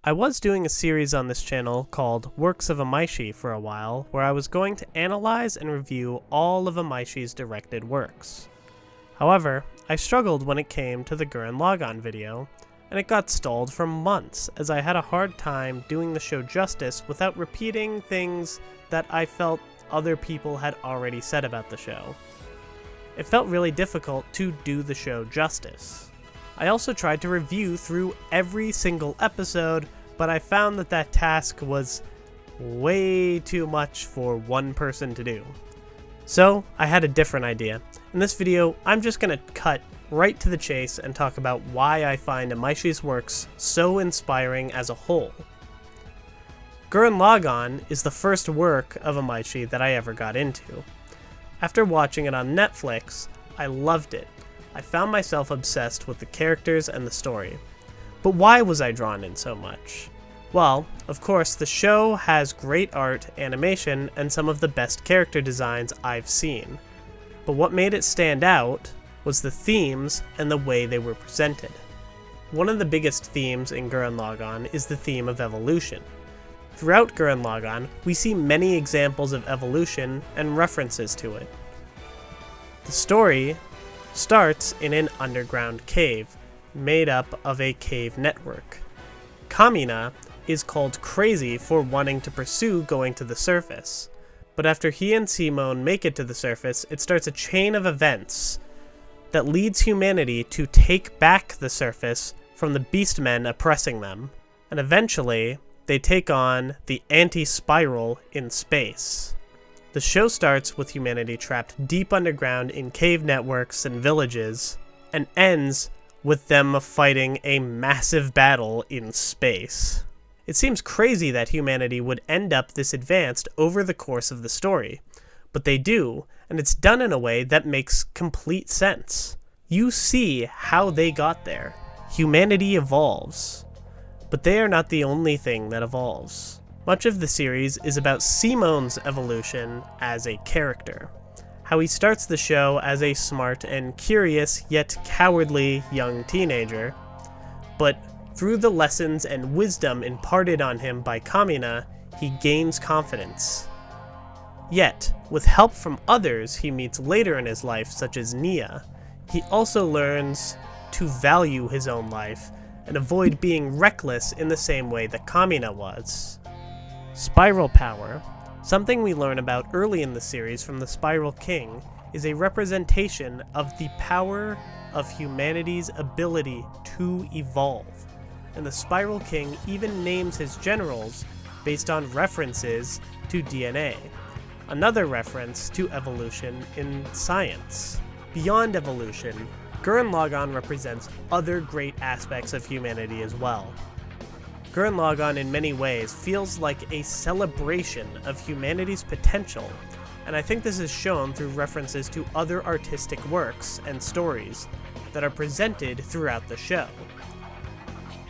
I was doing a series on this channel called Works of Imaishi for a while, where I was going to analyze and review all of Imaishi's directed works. However, I struggled when it came to the GurrenLagann video, and it got stalled for months as I had a hard time doing the show justice without repeating things that I felt other people had already said about the show. It felt really difficult to do the show justice. I also tried to review through every single episode, but I found that that task was way too much for one person to do. So I had a different idea. In this video, I'm just going to cut right to the chase and talk about why I find Imaishi's works so inspiring as a whole. GurrenLagann is the first work of Imaishi that I ever got into. After watching it on Netflix, I loved it. I found myself obsessed with the characters and the story. But why was I drawn in so much? Well, of course, the show has great art, animation, and some of the best character designs I've seen. But what made it stand out was the themes and the way they were presented. One of the biggest themes in GurrenLagann is the theme of evolution. Throughout GurrenLagann, we see many examples of evolution and references to it. The story starts in an underground cave, made up of a cave network. Kamina is called crazy for wanting to pursue going to the surface, but after he and Simone make it to the surface, it starts a chain of events that leads humanity to take back the surface from the beastmen oppressing them, and eventually they take on the anti-spiral in space. The show starts with humanity trapped deep underground in cave networks and villages, and ends with them fighting a massive battle in space. It seems crazy that humanity would end up this advanced over the course of the story, but they do, and it's done in a way that makes complete sense. You see how they got there. Humanity evolves, but they are not the only thing that evolves. Much of the series is about Simone's evolution as a character, how he starts the show as a smart and curious yet cowardly young teenager, but through the lessons and wisdom imparted on him by Kamina, he gains confidence. Yet, with help from others he meets later in his life, such as Nia, he also learns to value his own life and avoid being reckless in the same way that Kamina was. Spiral power, something we learn about early in the series from the Spiral King, is a representation of the power of humanity's ability to evolve, and the Spiral King even names his generals based on references to DNA, another reference to evolution in science. Beyond evolution, GurrenLagann represents other great aspects of humanity as well. GurrenLagann in many ways feels like a celebration of humanity's potential, and I think this is shown through references to other artistic works and stories that are presented throughout the show.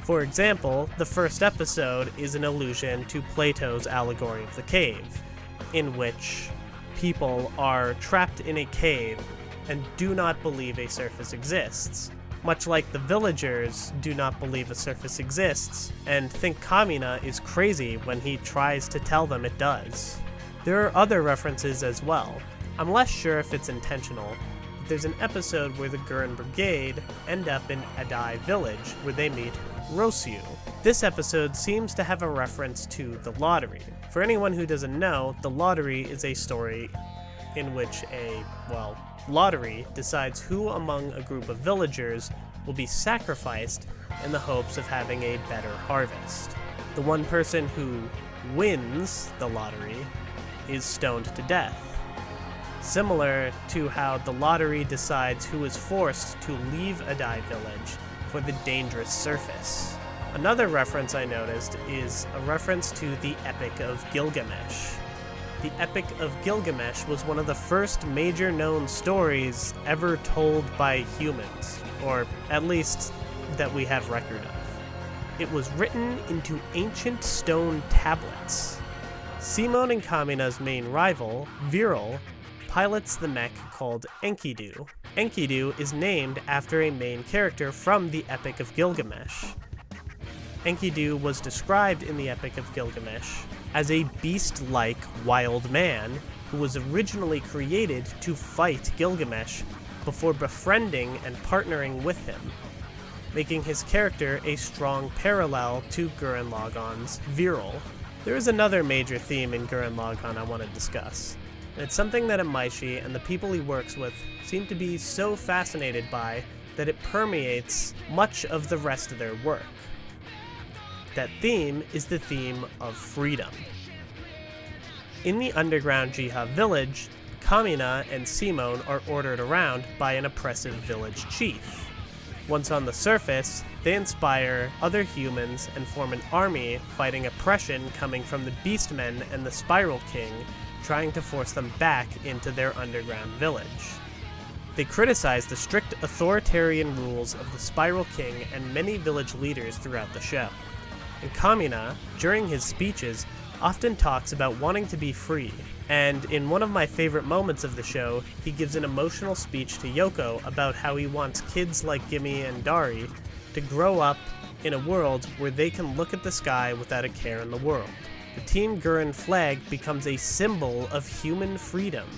For example, the first episode is an allusion to Plato's allegory of the cave, in which people are trapped in a cave and do not believe a surface exists, much like the villagers do not believe a surface exists and think Kamina is crazy when he tries to tell them it does. There are other references as well. I'm less sure if it's intentional, but there's an episode where the Gurren Brigade end up in Adai village where they meet Rosyu. This episode seems to have a reference to the lottery. For anyone who doesn't know, the lottery is a story in which a, lottery decides who among a group of villagers will be sacrificed in the hopes of having a better harvest. The one person who wins the lottery is stoned to death, similar to how the lottery decides who is forced to leave Adai village for the dangerous surface. Another reference I noticed is a reference to the Epic of Gilgamesh. The Epic of Gilgamesh was one of the first major known stories ever told by humans, or at least that we have record of. It was written into ancient stone tablets. Simone and Kamina's main rival, Viral, pilots the mech called Enkidu. Enkidu is named after a main character from the Epic of Gilgamesh. Enkidu was described in the Epic of Gilgamesh as a beast-like wild man who was originally created to fight Gilgamesh before befriending and partnering with him, making his character a strong parallel to GurrenLagann's Viral. There is another major theme in GurrenLagann I want to discuss, and it's something that Imaishi and the people he works with seem to be so fascinated by that it permeates much of the rest of their work. That theme is the theme of freedom. In the underground Jiha village, Kamina and Simone are ordered around by an oppressive village chief. Once on the surface, they inspire other humans and form an army fighting oppression coming from the Beastmen and the Spiral King, trying to force them back into their underground village. They criticize the strict authoritarian rules of the Spiral King and many village leaders throughout the show. And Kamina, during his speeches, often talks about wanting to be free, and in one of my favorite moments of the show, he gives an emotional speech to Yoko about how he wants kids like Gimme and Dari to grow up in a world where they can look at the sky without a care in the world. The Team Gurren flag becomes a symbol of human freedom,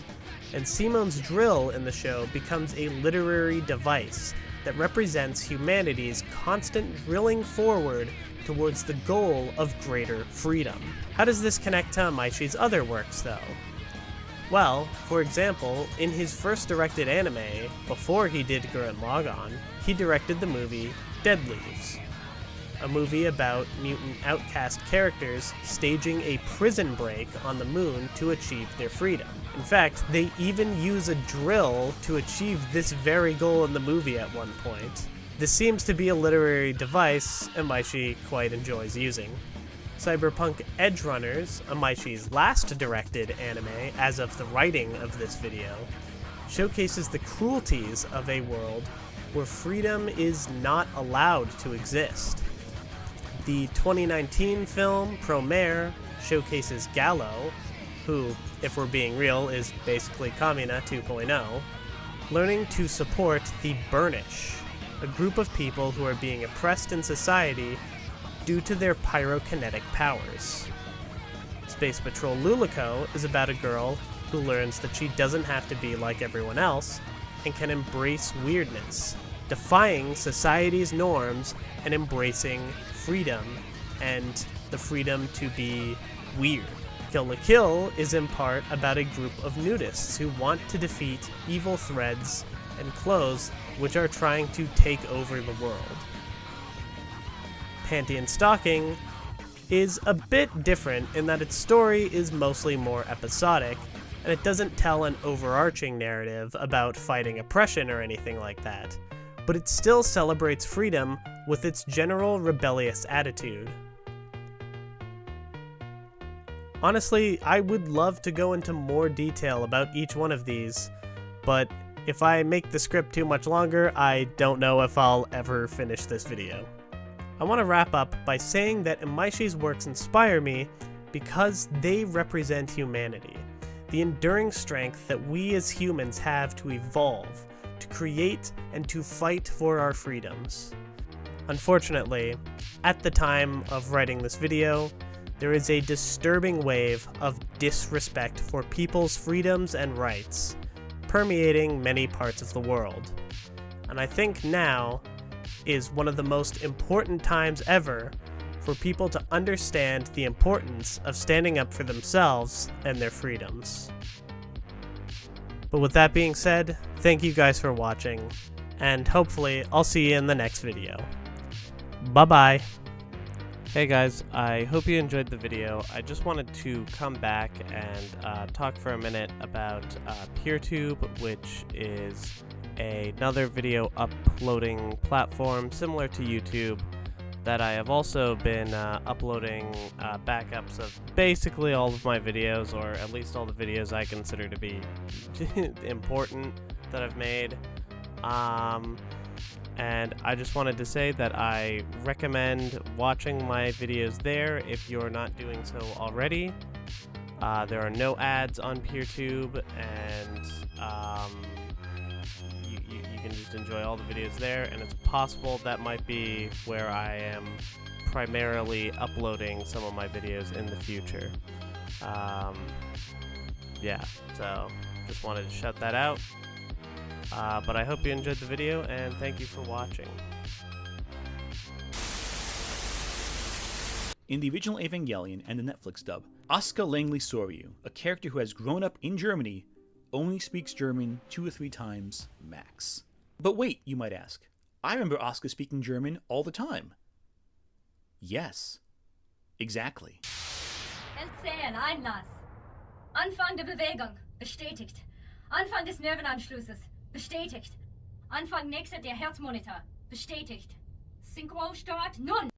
and Simone's drill in the show becomes a literary device that represents humanity's constant drilling forward towards the goal of greater freedom. How does this connect to Imaishi's other works, though? Well, for example, in his first directed anime, before he did GurrenLagann, he directed the movie Dead Leaves, a movie about mutant outcast characters staging a prison break on the moon to achieve their freedom. In fact, they even use a drill to achieve this very goal in the movie at one point. This seems to be a literary device Imaishi quite enjoys using. Cyberpunk Edge Runners, Imaishi's last directed anime as of the writing of this video, showcases the cruelties of a world where freedom is not allowed to exist. The 2019 film Promare showcases Gallo, who, if we're being real, is basically Kamina 2.0, learning to support the Burnish, a group of people who are being oppressed in society due to their pyrokinetic powers. Space Patrol Lulico is about a girl who learns that she doesn't have to be like everyone else and can embrace weirdness, defying society's norms and embracing freedom and the freedom to be weird. Kill la Kill is in part about a group of nudists who want to defeat evil threads and clothes which are trying to take over the world. Panty and Stocking is a bit different in that its story is mostly more episodic, and it doesn't tell an overarching narrative about fighting oppression or anything like that, but it still celebrates freedom with its general rebellious attitude. Honestly, I would love to go into more detail about each one of these, but if I make the script too much longer, I don't know if I'll ever finish this video. I want to wrap up by saying that Imaishi's works inspire me because they represent humanity, the enduring strength that we as humans have to evolve, to create, and to fight for our freedoms. Unfortunately, at the time of writing this video, there is a disturbing wave of disrespect for people's freedoms and rights, permeating many parts of the world. And I think now is one of the most important times ever for people to understand the importance of standing up for themselves and their freedoms. But with that being said, thank you guys for watching, and hopefully I'll see you in the next video. Bye-bye! Hey guys, I hope you enjoyed the video. I just wanted to come back and talk for a minute about PeerTube, which is another video uploading platform similar to YouTube that I have also been uploading backups of basically all of my videos, or at least all the videos I consider to be important that I've made. And I just wanted to say that I recommend watching my videos there if you're not doing so already. There are no ads on PeerTube, and you can just enjoy all the videos there, and it's possible that might be where I am primarily uploading some of my videos in the future. Yeah, so just wanted to shout that out. But I hope you enjoyed the video, and thank you for watching. In the original Evangelion and the Netflix dub, Asuka Langley Soryu, a character who has grown up in Germany, only speaks German 2 or 3 times max. But wait, you might ask, I remember Asuka speaking German all the time. Yes, exactly. Erzählen, Einlass. Anfang der Bewegung, bestätigt. Anfang des Nervenanschlusses, bestätigt. Anfang nächster der Herzmonitor, bestätigt. Synchro-Start, nun!